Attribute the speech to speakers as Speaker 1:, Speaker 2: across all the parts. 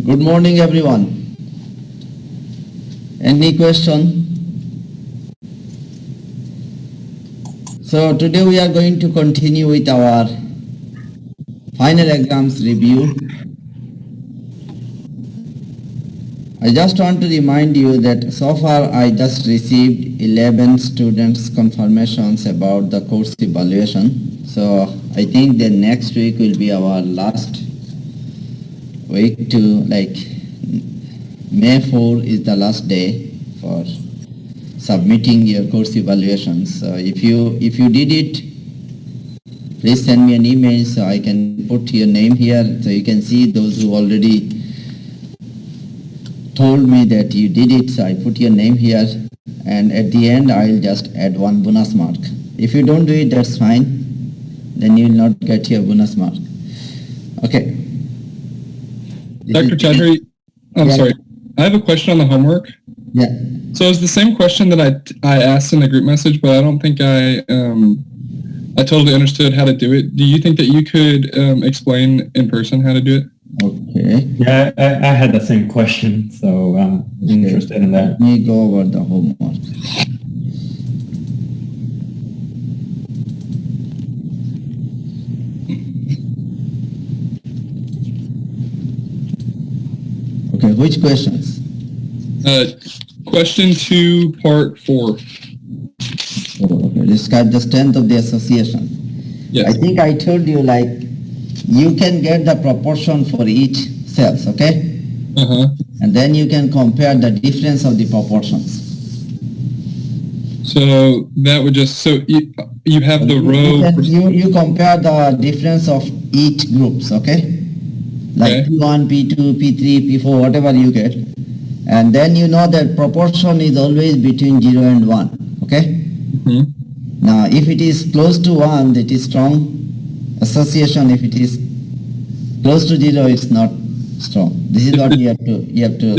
Speaker 1: Good morning, everyone. Any question? So today we are going to continue with our final exams review. I just want to remind you that so far I just received 11 students' confirmations about the course evaluation. So I think the next week will be our last week to May 4 is the last day for submitting your course evaluations. So if you did it, please send me an email so I can put your name here so you can see those who already told me that you did it. So I put your name here, and at the end I'll just add one bonus mark. If you don't do it, that's fine. Then you will not get your bonus mark. Okay.
Speaker 2: Dr. Chaudhary, I'm sorry. I have a question on the homework.
Speaker 1: Yeah.
Speaker 2: So it's the same question that I asked in the group message, but I don't think I totally understood how to do it. Do you think that you could explain in person how to do it?
Speaker 1: Okay.
Speaker 3: Yeah, I had the same question, so I'm interested in that.
Speaker 1: Let me go over the homework. Okay, which questions?
Speaker 2: Question 2, part 4.
Speaker 1: Oh, okay. Describe the strength of the association.
Speaker 2: Yes.
Speaker 1: I think I told you you can get the proportion for each cells, okay?
Speaker 2: Uh-huh.
Speaker 1: And then you can compare the difference of the proportions.
Speaker 2: So that would just, so you have the row.
Speaker 1: You compare the difference of each groups, okay? Like P1, P2, P3, P4, whatever you get. And then you know that proportion is always between 0 and 1, okay?
Speaker 2: Mm-hmm.
Speaker 1: Now, if it is close to 1, that is strong association. If it is close to 0, it's not strong. This is what you have to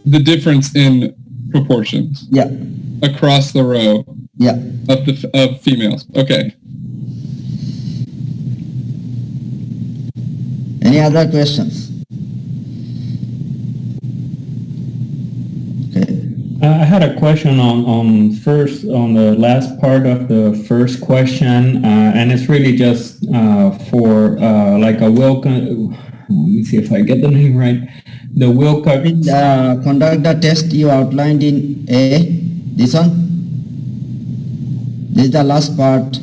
Speaker 2: the difference in proportions.
Speaker 1: Yeah.
Speaker 2: Across the row.
Speaker 1: Yeah.
Speaker 2: Of females. Okay.
Speaker 1: Any other questions? Okay.
Speaker 3: I had a question on the last part of the first question, and it's really just for like a Wilcox. Let me see if I get the name right. The Wilcox.
Speaker 1: Conduct the test you outlined in A. This one. This is the last part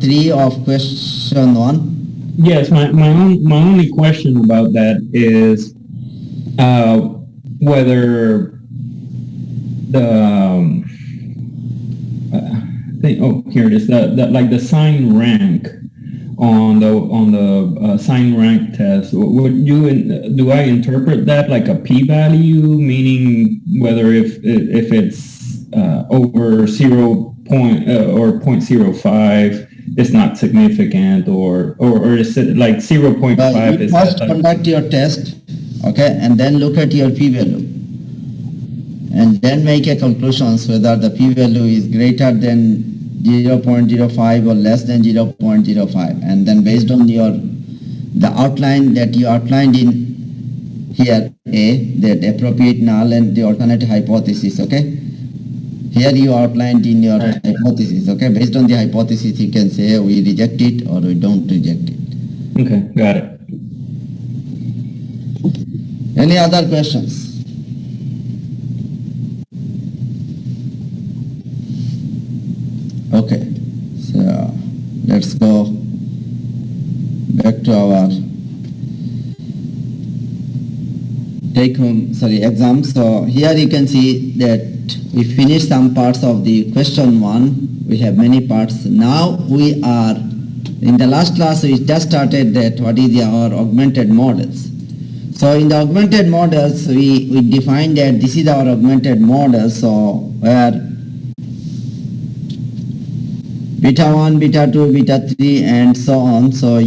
Speaker 1: 3 of question 1.
Speaker 3: Yes, my only question about that is whether the here it is, the sign rank on the sign rank test. Do I interpret that like a p-value, meaning whether if it's over 0 or 0.05 it's not significant, or is it like 0.5?
Speaker 1: You first conduct your test, okay, and then look at your p-value, and then make a conclusions whether the p-value is greater than 0.05 or less than 0.05, and then based on the outline that you outlined in here A, the appropriate null and the alternative hypothesis, okay. Here you outlined in your hypothesis, okay? Based on the hypothesis, you can say we reject it or we don't reject it.
Speaker 3: Okay, got it.
Speaker 1: Any other questions? Okay, so let's go back to our take-home, exam. So here you can see that we finished some parts of the question 1. We have many parts. Now we are, in the last class we just started that what is our augmented models. So in the augmented models we defined that this is our augmented model, so where beta 1, beta 2, beta 3 and so on. So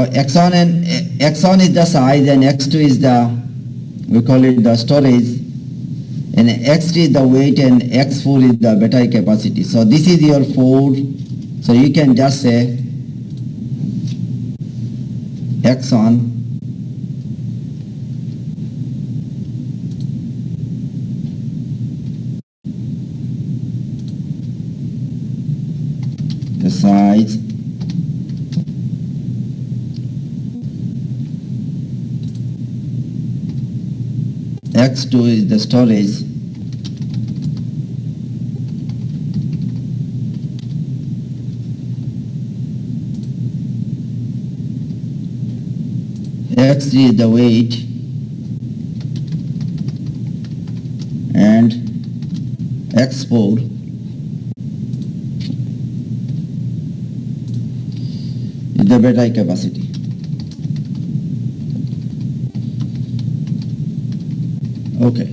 Speaker 1: x1 is the size and x2 is we call it the storage, and x3 is the weight and x4 is the battery capacity. So this is your 4. So you can just say X1, the size, X2 is the storage, X3 is the weight, and X4 is the battery capacity. Okay.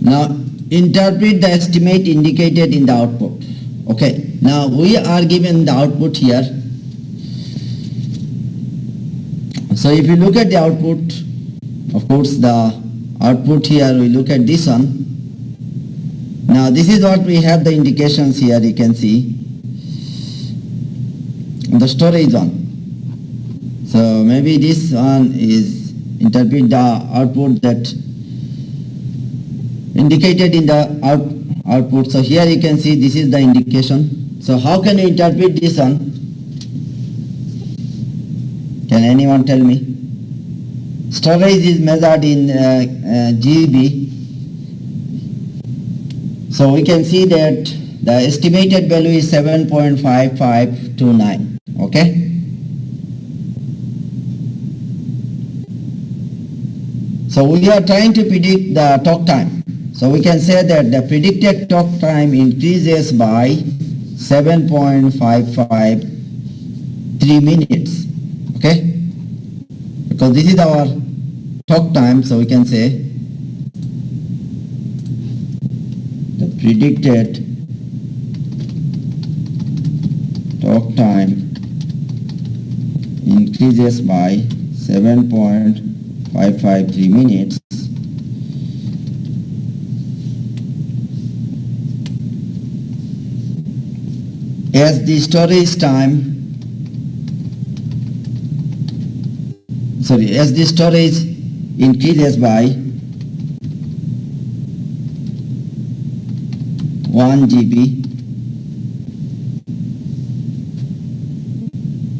Speaker 1: Now interpret the estimate indicated in the output. Okay. Now we are given the output here. So if you look at the output, of course the output here, we look at this one. Now this is what we have the indications here, you can see. The storage one. So maybe this one is interpret the output that indicated in the output. So here you can see this is the indication. So how can you interpret this one? Can anyone tell me? Storage is measured in GB. So we can see that the estimated value is 7.5529. Okay? So we are trying to predict the talk time. So we can say that the predicted talk time increases by 7.553 minutes. Okay? Because this is our talk time, so we can say the predicted talk time increases by 7.553 minutes. As the storage time, as the storage increases by 1 GB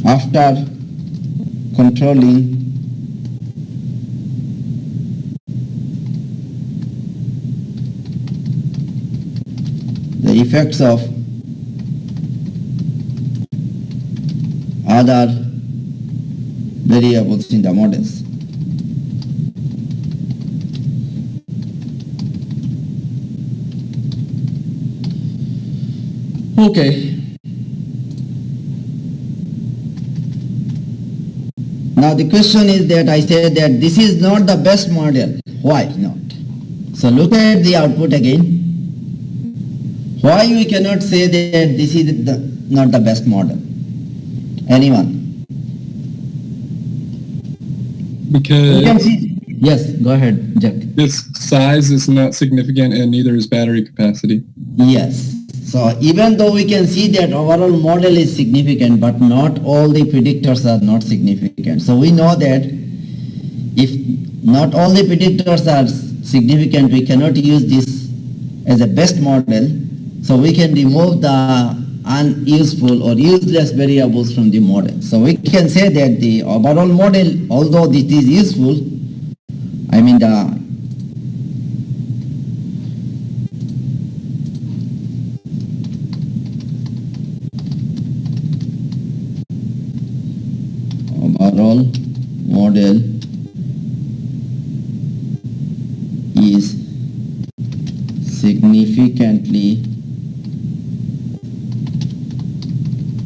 Speaker 1: after controlling the effects of other variables in the models. Okay. Now the question is that I said that this is not the best model. Why not? So look at the output again. Why we cannot say that this is not the best model? Anyone? You can
Speaker 2: Because
Speaker 1: see. Yes, go ahead, Jack.
Speaker 2: this size is not significant and neither is battery capacity.
Speaker 1: Yes. So even though we can see that overall model is significant, but not all the predictors are not significant. So we know that if not all the predictors are significant, we cannot use this as a best model. So we can remove the unuseful or useless variables from the model. So we can say that the overall model, although this is useful, I mean the overall model is significantly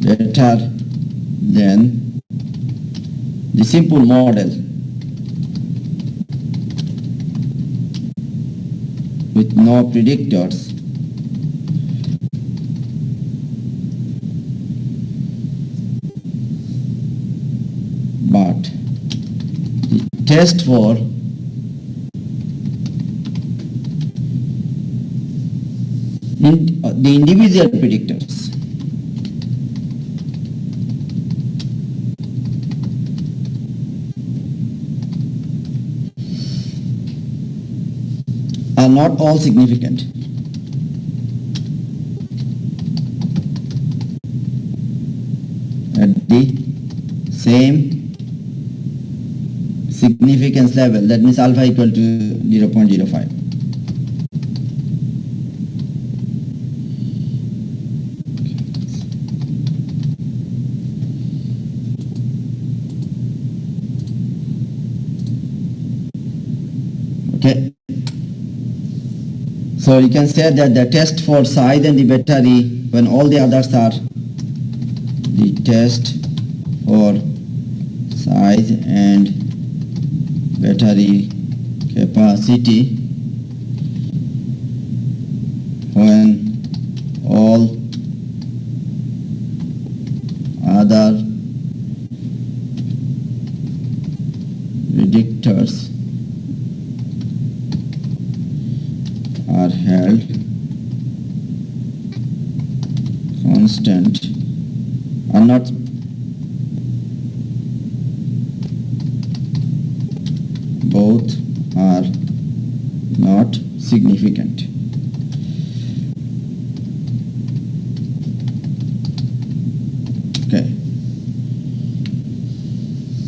Speaker 1: better than the simple model with no predictors. But the test for the individual predictors. are not all significant. At the same significance level, that means alpha equal to 0.05. Okay. So you can say that the test for size and the battery, when all the others are the test for size and battery capacity, when all other predictors are held constant, are not both are not significant. Okay.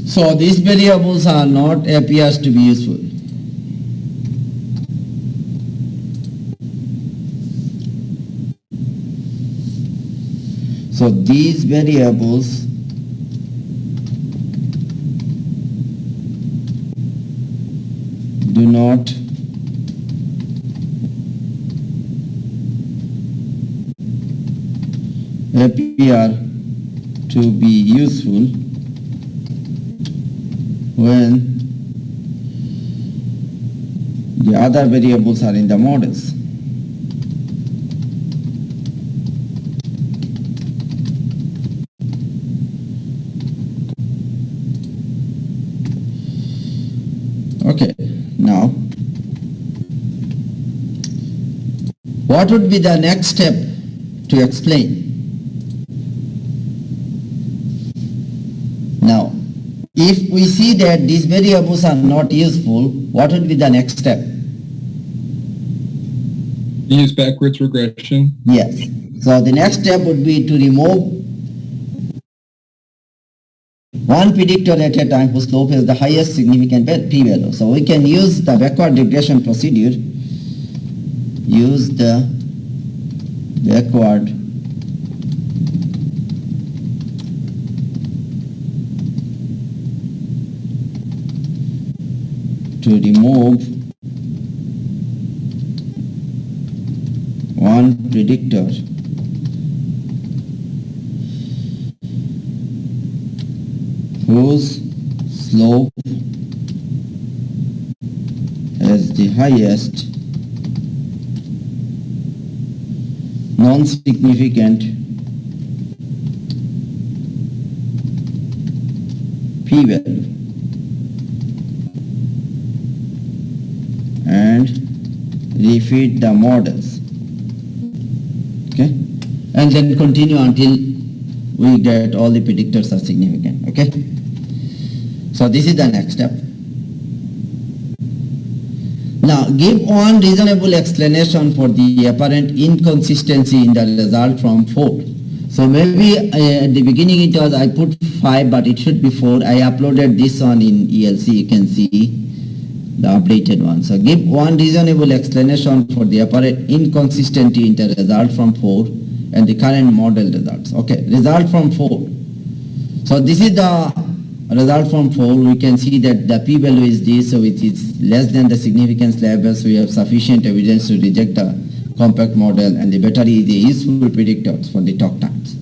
Speaker 1: So these variables are not appears to be useful. So these variables do not appear to be useful when the other variables are in the models. Okay, now what would be the next step to explain? Now, if we see that these variables are not useful, what would be the next step?
Speaker 2: Use backwards regression.
Speaker 1: Yes. So the next step would be to remove one predictor at a time whose slope is the highest significant p-value. So we can use the backward regression procedure, use the backward to remove one predictor whose slope is the highest non-significant p-value and refit the models. Okay, and then continue until we get all the predictors are significant. Okay, so this is the next step. Now give one reasonable explanation for the apparent inconsistency in the result from 4. So maybe at the beginning it was I put 5 but it should be 4. I uploaded this one in ELC, you can see the updated one. So give one reasonable explanation for the apparent inconsistency in the result from 4 and the current model results. Okay, result from 4. So this is the result from 4. We can see that the p-value is this, so it is less than the significance level, so we have sufficient evidence to reject the compact model, and the battery is a useful predictor for the talk times.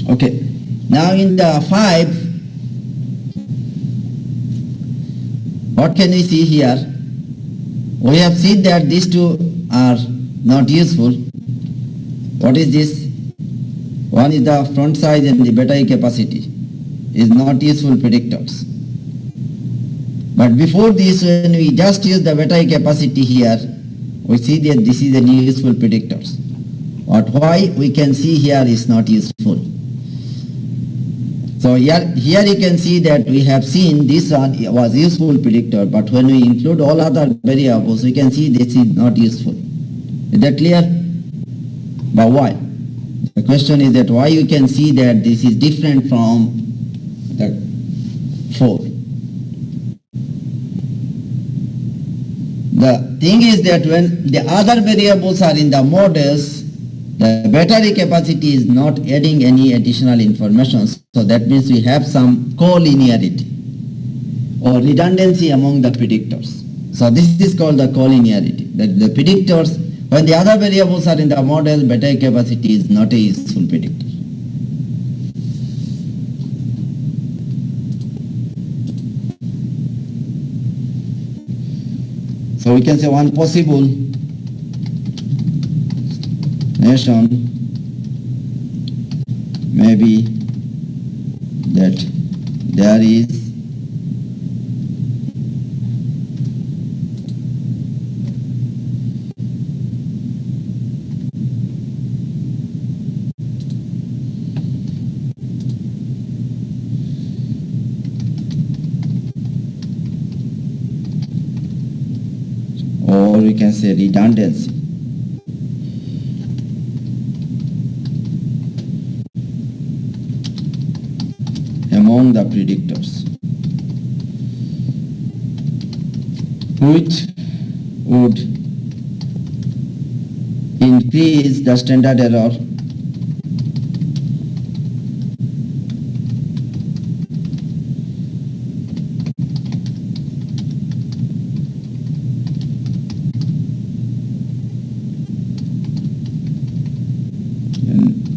Speaker 1: Okay, now in the 5, what can we see here? We have seen that these two are not useful. What is this? One is the front size and the battery capacity is not useful predictors. But before this, when we just use the battery capacity here, we see that this is a new useful predictors. But why we can see here is not useful. So here you can see that we have seen this one was useful predictor, but when we include all other variables, we can see this is not useful. Is that clear? But why? The question is that why you can see that this is different from the 4. The thing is that when the other variables are in the models, the battery capacity is not adding any additional information. So that means we have some collinearity or redundancy among the predictors. So this is called the collinearity. That the predictors, when the other variables are in the model, battery capacity is not a useful predictor. So we can say one possible nation may be that there is or we can say redundancy among the predictors, which would increase the standard error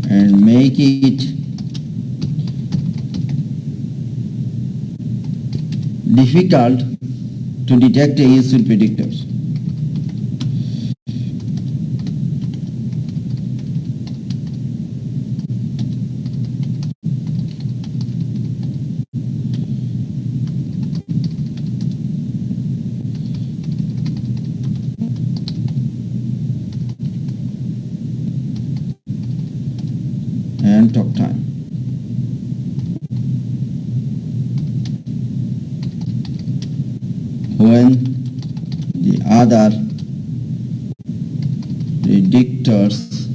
Speaker 1: and make it difficult to detect a useful predictor. And talk time. When the other predictors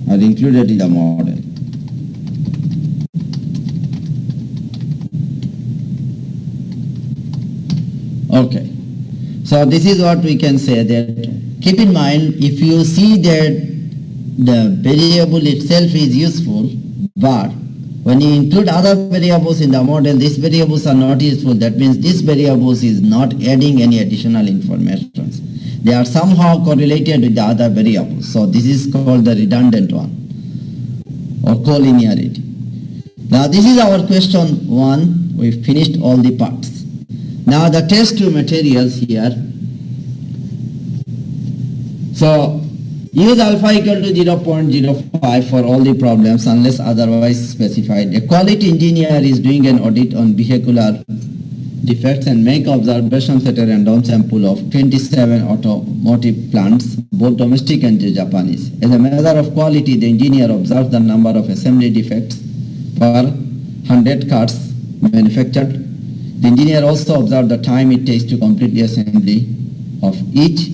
Speaker 1: are included in the model. Okay, so this is what we can say, that keep in mind, if you see that the variable itself is useful, but when you include other variables in the model, these variables are not useful. That means this variables is not adding any additional information. They are somehow correlated with the other variables. So this is called the redundant one or collinearity. Now this is our question 1. We finished all the parts. Now the test 2 materials here. So use alpha equal to 0.05 for all the problems unless otherwise specified. A quality engineer is doing an audit on vehicular defects and make observations at a random sample of 27 automotive plants, both domestic and Japanese. As a matter of quality, the engineer observes the number of assembly defects per 100 cars manufactured. The engineer also observed the time it takes to complete the assembly of each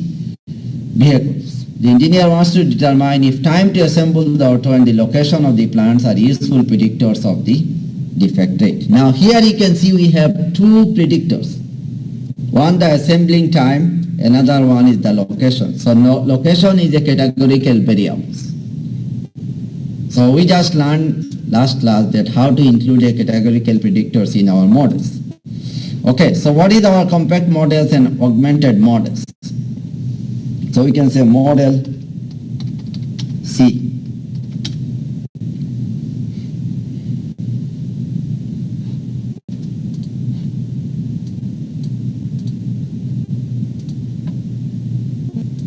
Speaker 1: vehicle. The engineer wants to determine if time to assemble the auto and the location of the plants are useful predictors of the defect rate. Now here you can see we have 2 predictors. One, the assembling time, another one is the location. So location is a categorical variable. So we just learned last class that how to include a categorical predictors in our models. Okay, so what is our compact models and augmented models? So we can say model C.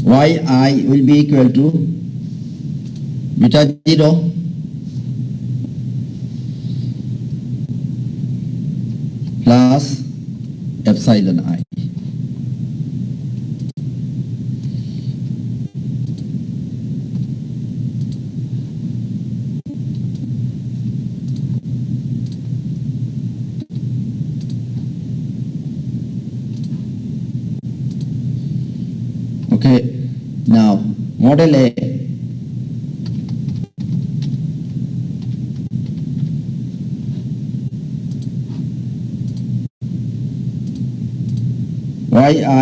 Speaker 1: Yi will be equal to beta 0 plus epsilon I. Okay, now model A.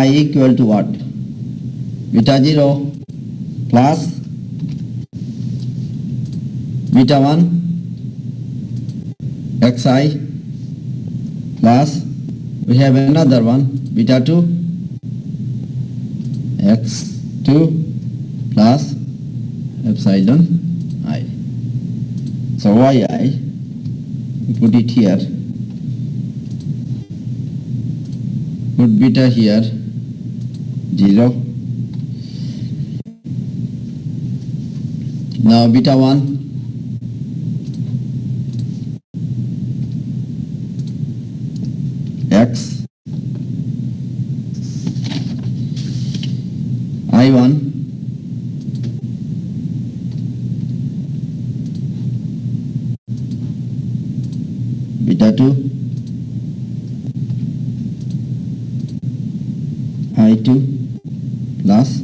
Speaker 1: yi equal to what? Beta 0 plus beta 1 xi plus we have another one beta 2 x2 plus epsilon I. So yi, we put it here, put beta here 0. Now beta 1 x I1 beta 2 I2 plus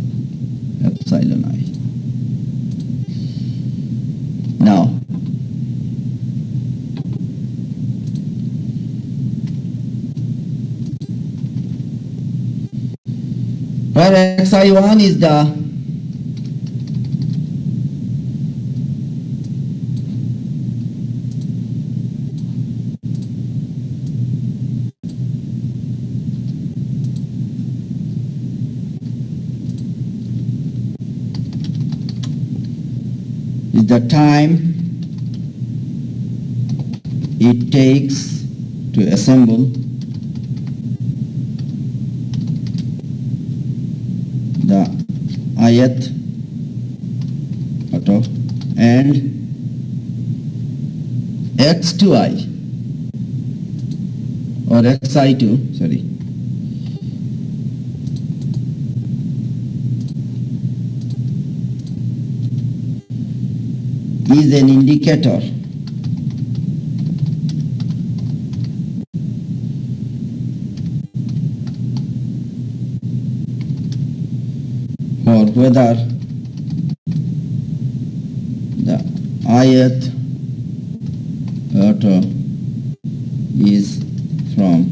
Speaker 1: epsilon I. Now where xi1 is the time it takes to assemble the ith auto and x2i or xi2, sorry, is an indicator for whether the ith auto is from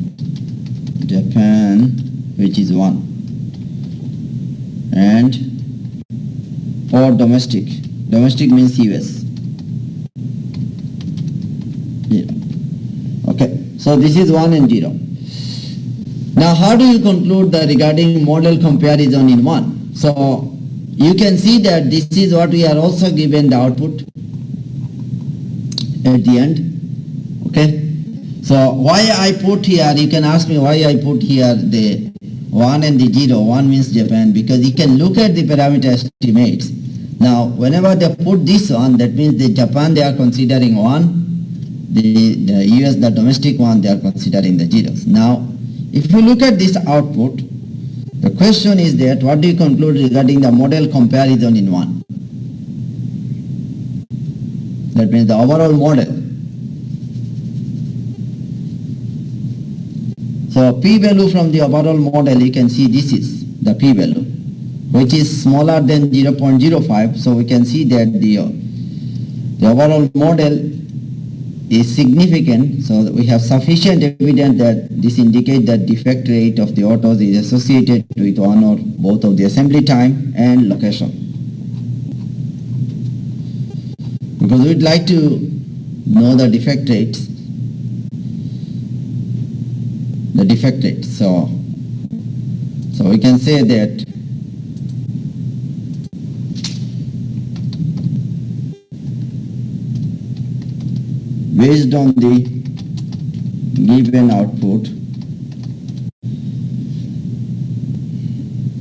Speaker 1: Japan, which is 1, and or domestic. Domestic means US. Yeah. Okay, so this is 1 and 0. Now how do you conclude the regarding model comparison in 1? So you can see that this is what we are also given the output at the end. Okay, so why I put here, you can ask me why I put here the 1 and the 0. 1 means Japan, because you can look at the parameter estimates. Now whenever they put this on, that means the Japan they are considering 1, the US, the domestic one, they are considering the zeros. Now if you look at this output, the question is that what do you conclude regarding the model comparison in 1? That means the overall model. So p-value from the overall model, you can see this is the p-value, which is smaller than 0.05. So we can see that the overall model is significant. So we have sufficient evidence that this indicates that defect rate of the autos is associated with one or both of the assembly time and location. Because we'd like to know the defect rates. So we can say that based on the given output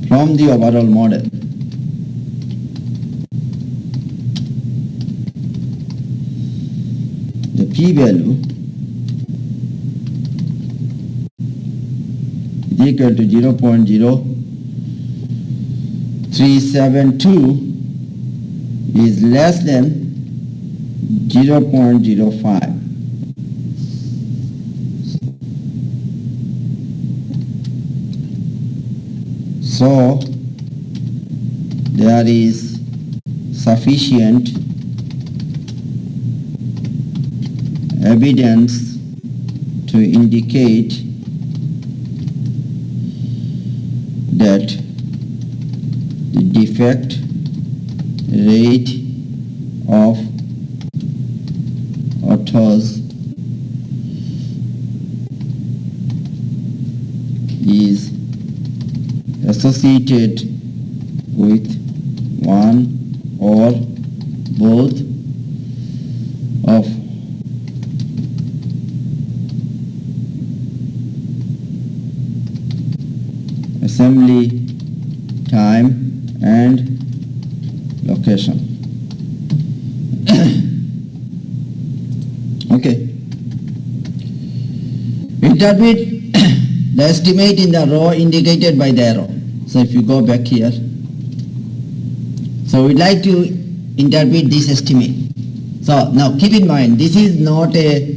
Speaker 1: from the overall model, the p-value is equal to 0.0372 is less than 0.05. So there is sufficient evidence to indicate that the defect rate of autos is associated with one or both of assembly time and location. Okay. Interpret the estimate in the row indicated by the arrow. So if you go back here, so we'd like to interpret this estimate. So now keep in mind, this is not a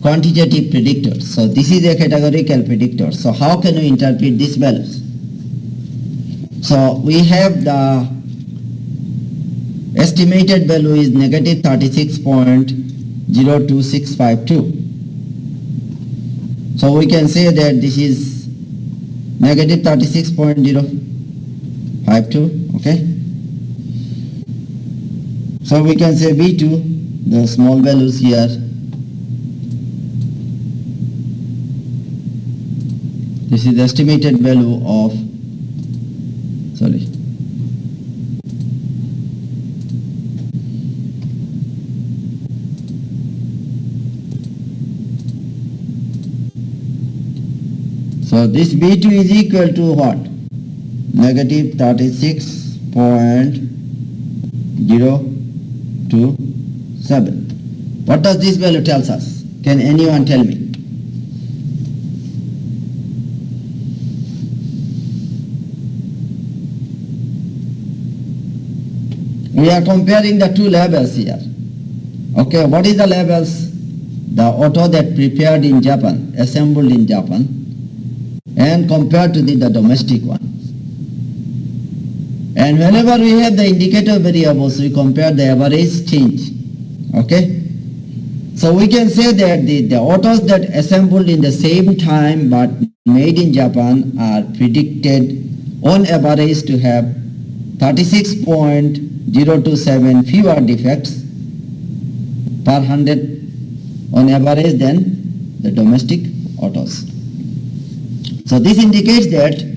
Speaker 1: quantitative predictor. So this is a categorical predictor. So how can we interpret these values? So we have the estimated value is negative 36.02652. So we can say that this is negative 36.052, okay? So we can say B2, the small values here, this is the estimated value of, sorry, so this B2 is equal to what? Negative 36.027. What does this value tells us? Can anyone tell me? We are comparing the two labels here. Okay, what is the labels? The auto that prepared in Japan, assembled in Japan, and compared to the domestic one. And whenever we have the indicator variables, we compare the average change. Okay? So we can say that the autos that assembled in the same time but made in Japan are predicted on average to have 36.027 fewer defects per 100 on average than the domestic autos. So this indicates that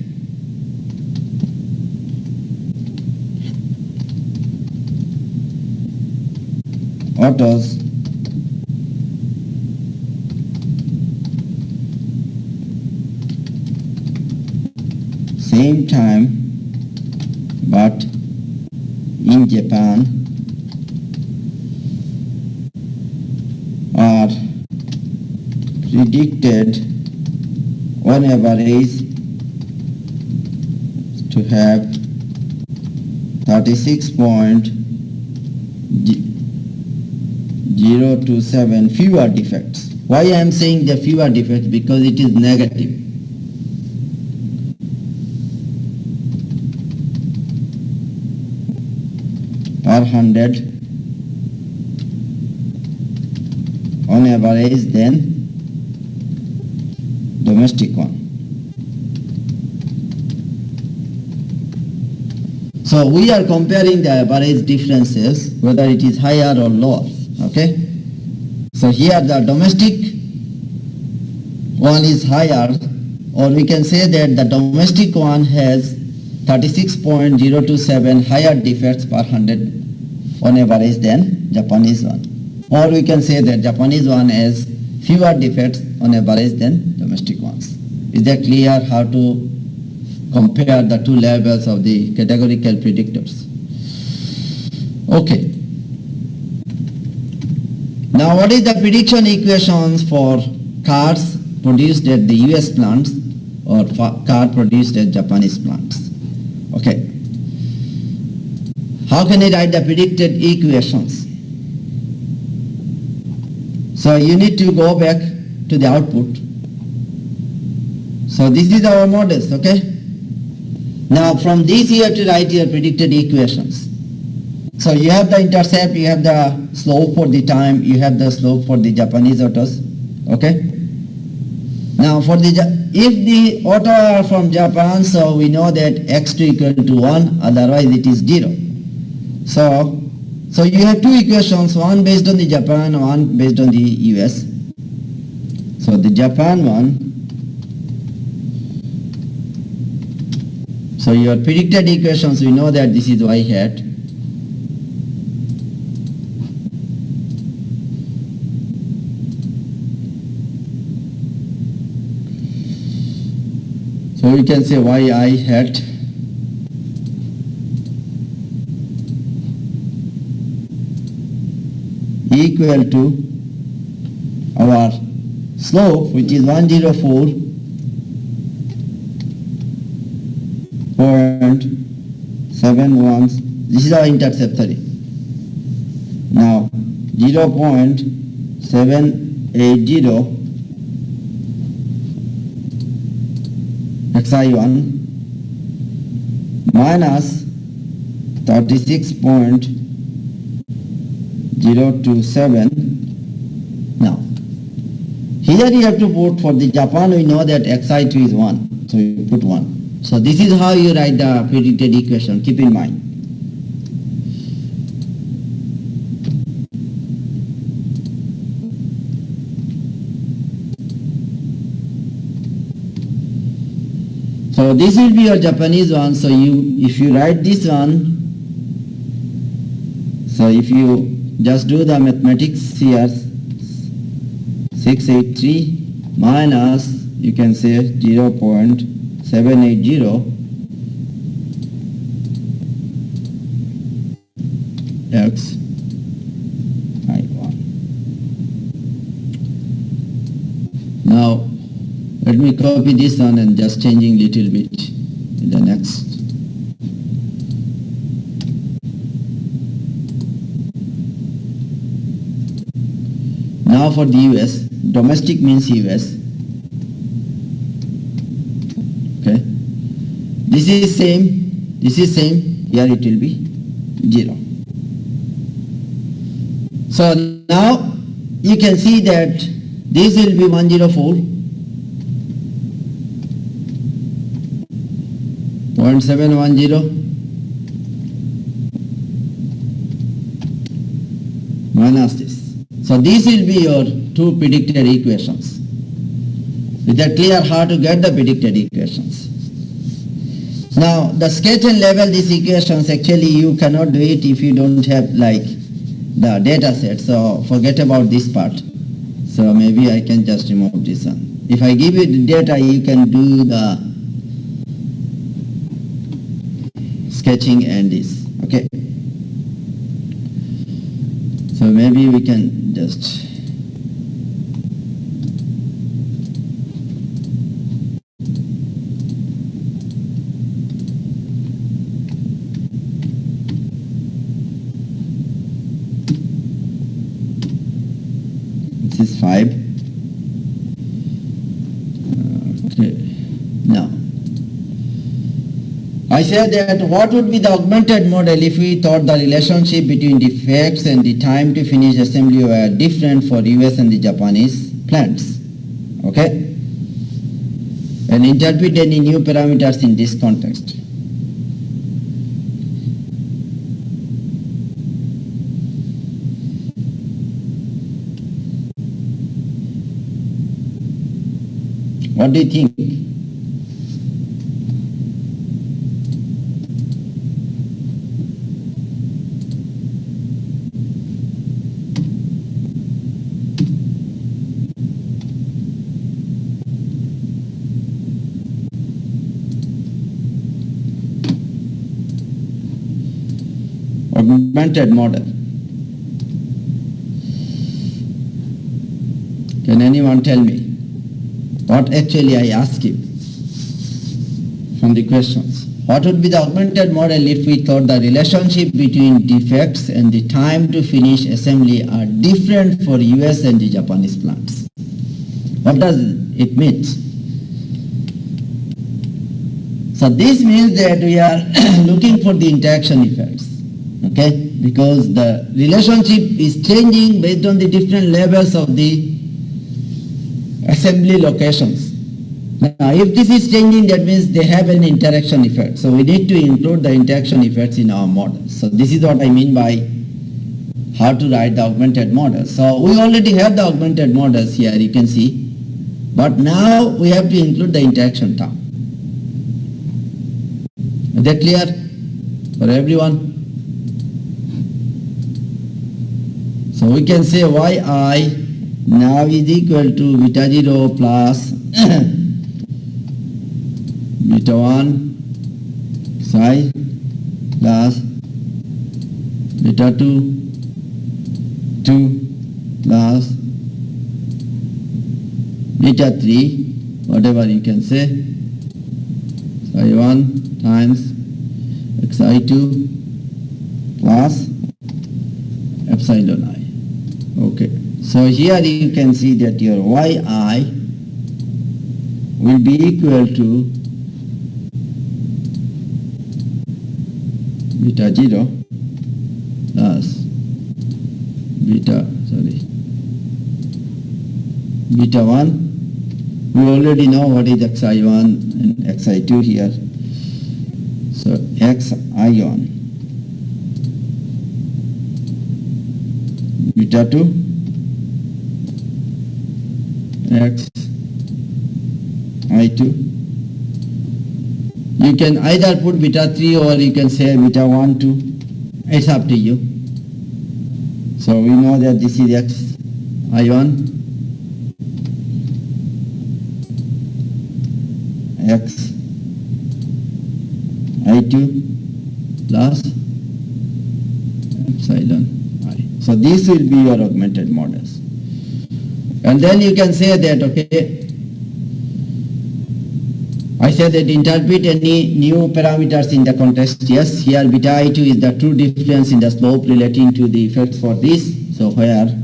Speaker 1: autos same time but in Japan are predicted on average to have 36.027 fewer defects. Why I am saying the fewer defects? Because it is negative. Per 100 on average than domestic one. So we are comparing the average differences, whether it is higher or lower. Okay? So here the domestic one is higher, or we can say that the domestic one has 36.027 higher defects per 100 on average than Japanese one. Or we can say that Japanese one has fewer defects on average than domestic ones. Is that clear how to compare the two levels of the categorical predictors? Okay. Now what is the prediction equations for cars produced at the US plants or car produced at Japanese plants? Okay. How can I write the predicted equations? So you need to go back to the output. So this is our models, okay? Now from this you have to write your predicted equations. So you have the intercept, you have the slope for the time, you have the slope for the Japanese autos. Okay? Now for the if the auto are from Japan, so we know that x2 equal to 1, otherwise it is 0. So you have two equations, one based on the Japan, one based on the US. So the Japan one, so your predicted equations, we know that this is y hat. So we can say yi hat equal to our slope, which is 104.71. This is our intercept, sorry. Now 0.780 xi1 minus 36.027. Now here you have to put, for the Japan we know that xi2 is 1, so you put 1. So this is how you write the predicted equation, keep in mind. So this will be your Japanese one. So if you write this one, so if you just do the mathematics here, 683 minus, you can say 0.780 x I1. Now let me copy this one and just changing little bit in the next. Now for the US, domestic means US. Okay. This is same, here it will be 0. So now you can see that this will be 104.710 minus this. So these will be your two predicted equations. With that clear how to get the predicted equations. Now the sketch and label these equations, actually you cannot do it if you don't have like the data set. So forget about this part. So maybe I can just remove this one. If I give you the data, you can do the sketching and this. Okay. So maybe we can just this is 5. Okay. Now I said that what would be the augmented model if we thought the relationship between defects and the time to finish assembly were different for US and the Japanese plants. Okay? And interpret any new parameters in this context. What do you think? Augmented model. Can anyone tell me what actually I asked you from the questions? What would be the augmented model if we thought the relationship between defects and the time to finish assembly are different for US and the Japanese plants? What does it mean? So So this means that we are looking for the interaction effects, okay? Because the relationship is changing based on the different levels of the assembly locations. Now, if this is changing, that means they have an interaction effect. So we need to include the interaction effects in our model. So this is what I mean by how to write the augmented model. So we already have the augmented models here, you can see. But now we have to include the interaction term. Is that clear for everyone? So we can say yi now is equal to beta 0 plus beta 1 psi plus beta 2 plus beta 3, whatever you can say, psi 1 times xi2 plus epsilon I. Okay, so here you can see that your yi will be equal to beta 0 plus beta 1. We already know what is xi1 and xi2 here. So xi1 beta 2 xi2. You can either put beta 3 or you can say beta 1, 2. It's up to you. So we know that this is xi1 xi2 plus epsilon I. So these will be your augmented models. And then you can say that, okay, I said that interpret any new parameters in the context. Yes, here beta I2 is the true difference in the slope relating to the effects for this. So where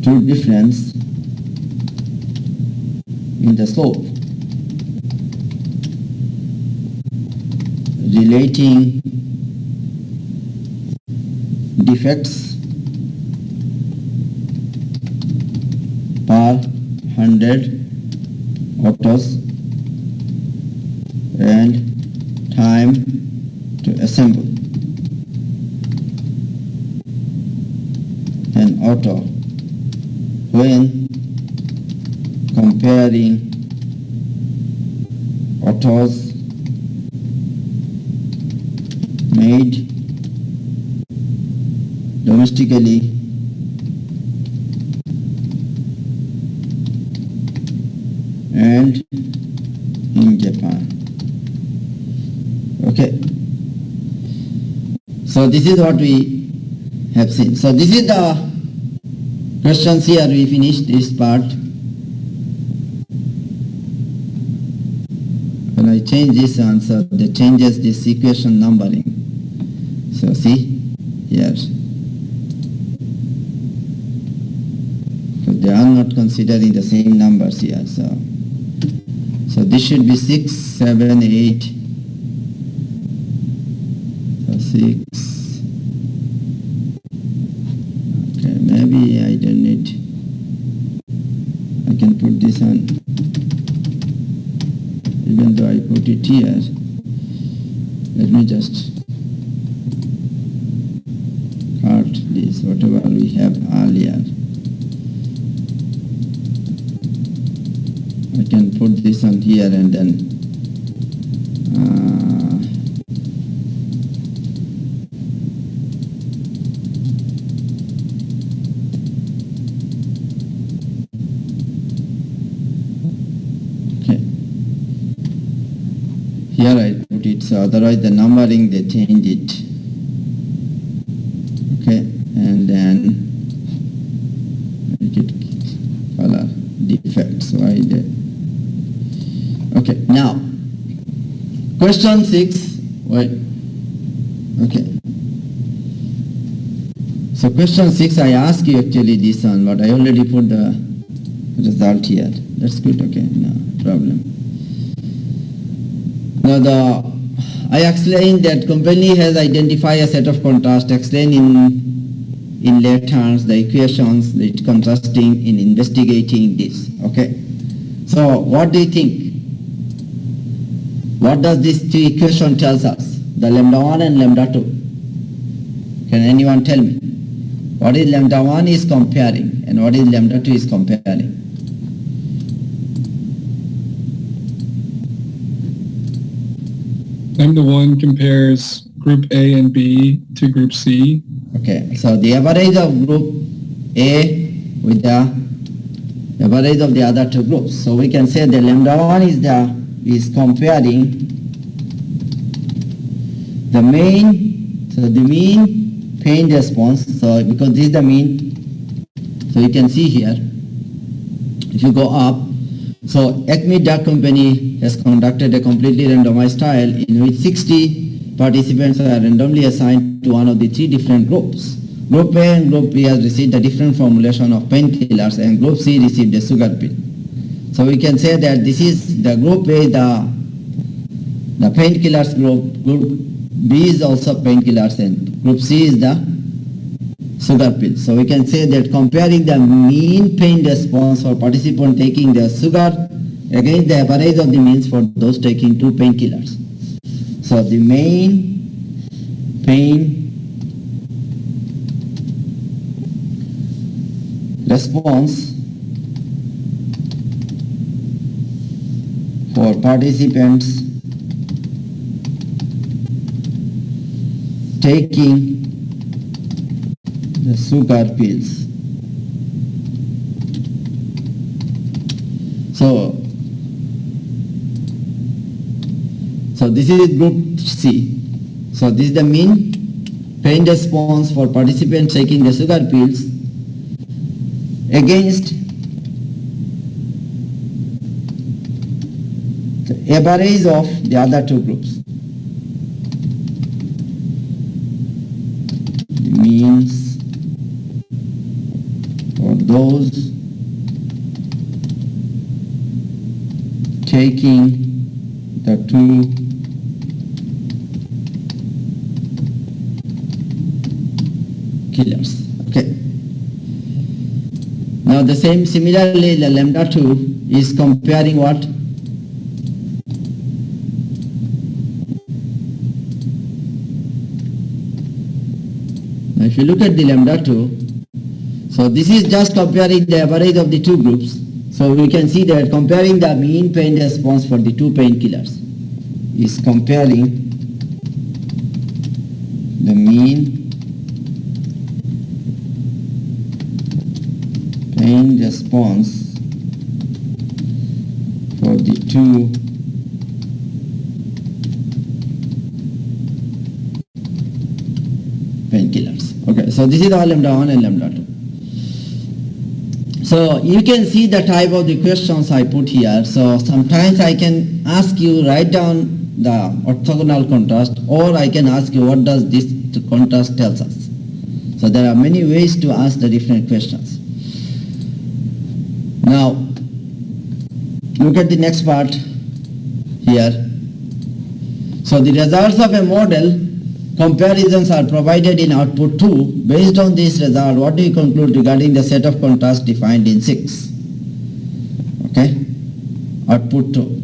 Speaker 1: true difference in the slope relating defects per 100 autos and time to assemble an auto when comparing autos made domestically and in Japan. Okay. So this is what we have seen. So this is the questions here. We finished this part. When I change this answer, that changes this equation numbering. So see here. So they are not considering the same numbers here. So this should be 6, 7, 8. So 6. Okay, maybe I don't need. I can put this on. Even though I put it here, let me just cut this, whatever we have earlier. I can put this on here and then here I put it, so otherwise the numbering they change it. Okay, and then make it color defects. Why the Okay, now, question 6, wait, okay. So question 6, I asked you actually this one, but I already put the result here. That's good, okay, no problem. Now I explained that company has identified a set of contrast, explained in left hands the equations, the contrasting in investigating this, okay. So what do you think? What does this equation tells us? The lambda 1 and lambda 2. Can anyone tell me? What is lambda 1 is comparing and what is lambda 2 is comparing?
Speaker 2: Lambda 1 compares group A and B to group C.
Speaker 1: Okay, so the average of group A with the average of the other two groups. So we can say the lambda 1 is comparing the mean pain response. So because this is the mean, so you can see here, if you go up, so Acme Drug Company has conducted a completely randomized trial in which 60 participants are randomly assigned to one of the three different groups. Group A and Group B has received a different formulation of painkillers and Group C received a sugar pill. So we can say that this is the Group A, the painkillers group, Group B is also painkillers and Group C is the sugar pill. So we can say that comparing the mean pain response for participants taking the sugar against the average of the means for those taking two painkillers. So the main pain response for participants taking the sugar pills. So this is group C. So this is the mean pain response for participants taking the sugar pills against the average of the other two groups. The means for those taking the two killers. Okay. Now the same, similarly, the lambda 2 is comparing what? Now if you look at the lambda 2, so this is just comparing the average of the two groups. So we can see that comparing the mean pain response for the two painkillers is comparing the mean pain response for the two painkillers. Okay, so this is our lambda 1 and lambda 2. So you can see the type of the questions I put here. So sometimes I can ask you write down the orthogonal contrast, or I can ask you what does this contrast tells us. So there are many ways to ask the different questions. Now look at the next part here. So the results of a model comparisons are provided in output 2. Based on this result, what do you conclude regarding the set of contrasts defined in 6? Okay, output 2.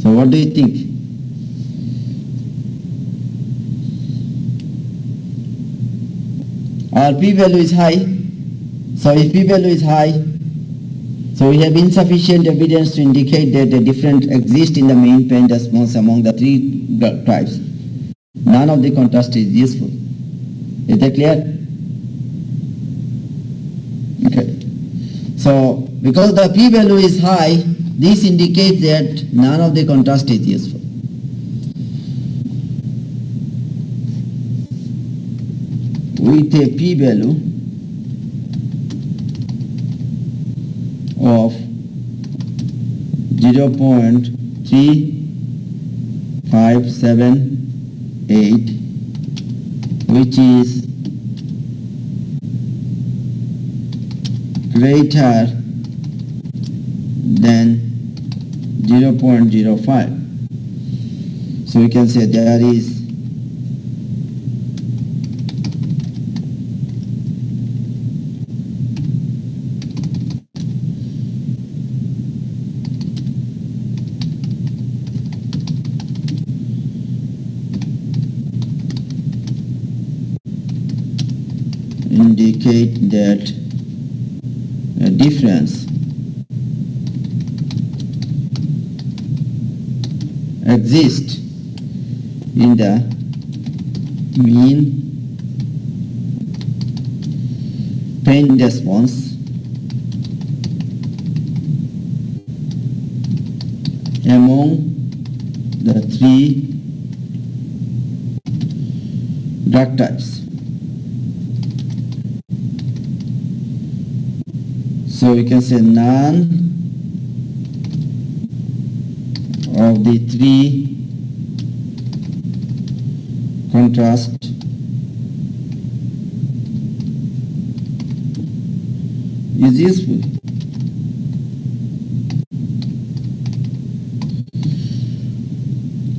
Speaker 1: So what do you think? Our p-value is high. So if p-value is high, so we have insufficient evidence to indicate that a difference exists in the main pain response among the three types. None of the contrast is useful. Is that clear? Okay. So because the p-value is high, this indicates that none of the contrast is useful. With a p-value 0.3578, which is greater than 0.05. So we can say there is indicate that a difference exists in the mean pain response among the three drug types. So we can say none of the three contrast is useful.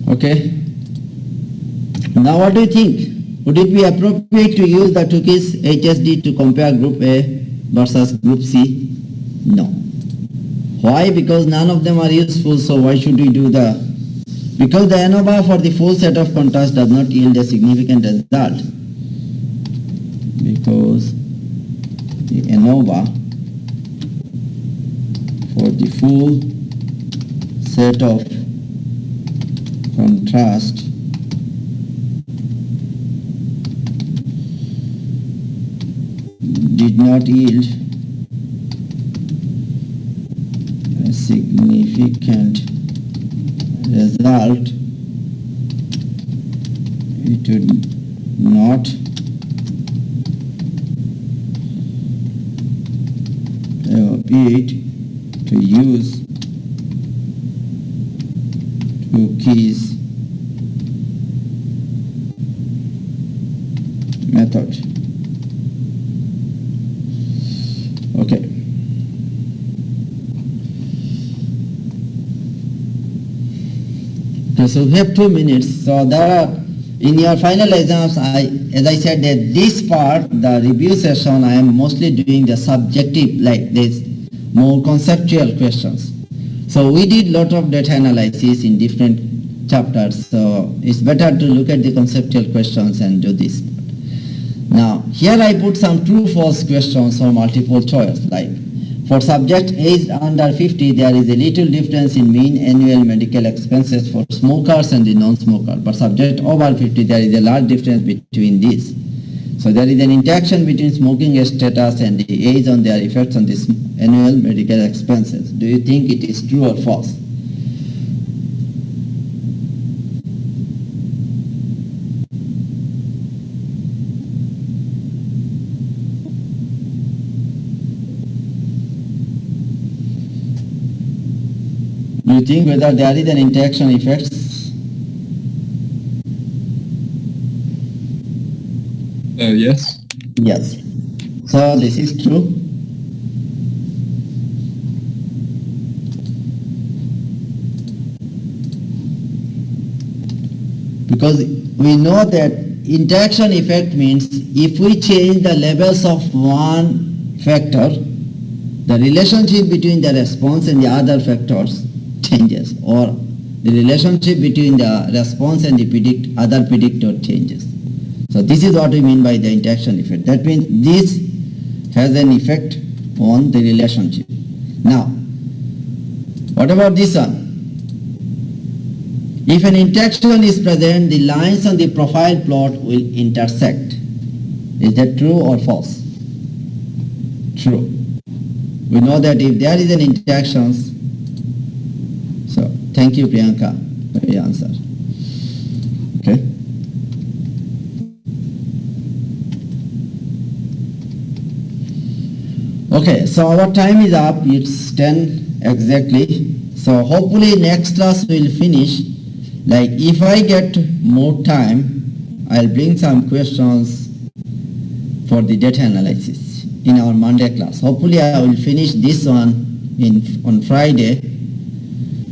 Speaker 1: Okay. Now what do you think? Would it be appropriate to use the Tukey's HSD to compare group A versus group C? No. Why? Because none of them are useful, so why should we do because the ANOVA for the full set of contrast does not yield a significant result. Because the ANOVA for the full set of contrast did not yield a significant result. It would not appear to use Tukey's method. Okay. So we have 2 minutes. So there are, in your final exams, as I said that this part, the review session, I am mostly doing the subjective, like this, more conceptual questions. So we did lot of data analysis in different chapters. So it's better to look at the conceptual questions and do this. Now, here I put some true-false questions or multiple choice, like for subject aged under 50, there is a little difference in mean annual medical expenses for smokers and the non-smoker. But subject over 50, there is a large difference between these. So there is an interaction between smoking status and the age on their effects on the annual medical expenses. Do you think it is true or false? Do you think whether there is an interaction effects?
Speaker 2: Yes.
Speaker 1: Yes. So this is true. Because we know that interaction effect means if we change the levels of one factor, the relationship between the response and the other factors changes, or the relationship between the response and the other predictor changes. So this is what we mean by the interaction effect. That means this has an effect on the relationship. Now, what about this one? If an interaction is present, the lines on the profile plot will intersect. Is that true or false? True. We know that if there is an interaction, so thank you Priyanka for your answer. Okay. Okay, so our time is up. It's 10 exactly. So hopefully next class we'll finish. Like if I get more time, I'll bring some questions for the data analysis in our Monday class. Hopefully I will finish this one on Friday.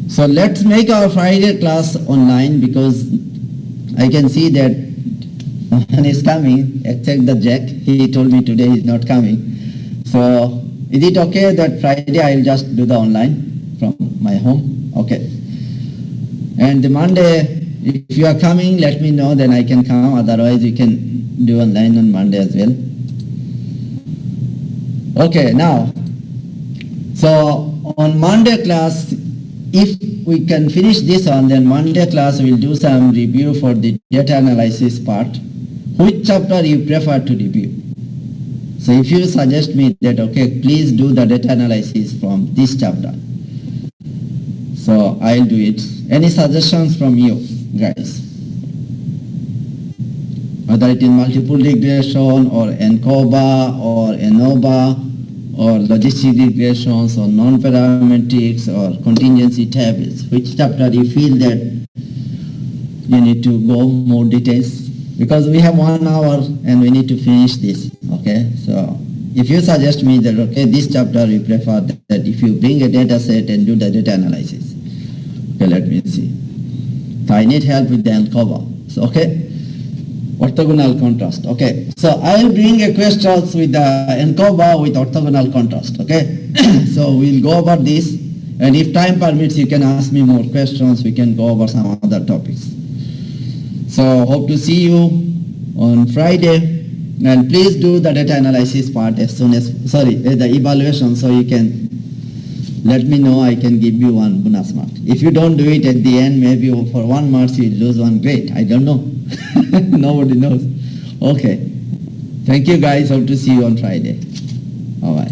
Speaker 1: So let's make our Friday class online because I can see that no one is coming except the Jack. He told me today he's not coming. So is it okay that Friday I'll just do the online from my home? Okay. And the Monday, if you are coming, let me know, then I can come. Otherwise, you can do online on Monday as well. Okay, now, so on Monday class, if we can finish this one, then Monday class we'll do some review for the data analysis part. Which chapter you prefer to review? So if you suggest me that, okay, please do the data analysis from this chapter. So I'll do it. Any suggestions from you guys? Whether it is multiple regression or ANCOVA or ANOVA or logistic regressions or non-parametrics or contingency tables. Which chapter you feel that you need to go more details? Because we have 1 hour and we need to finish this, okay? So if you suggest me that, okay, this chapter we prefer that if you bring a data set and do the data analysis. Okay, let me see. So I need help with the ANCOVA. So, okay, orthogonal contrast. Okay, so I will bring a questions with the ANCOVA with orthogonal contrast. Okay, so we'll go over this, and if time permits, you can ask me more questions. We can go over some other topics. So hope to see you on Friday, and please do the data analysis part as soon as, the evaluation, so you can let me know. I can give you 1 bonus mark. If you don't do it at the end, maybe for 1 mark you lose 1 grade. I don't know. Nobody knows. Okay. Thank you guys. Hope to see you on Friday. Bye-bye.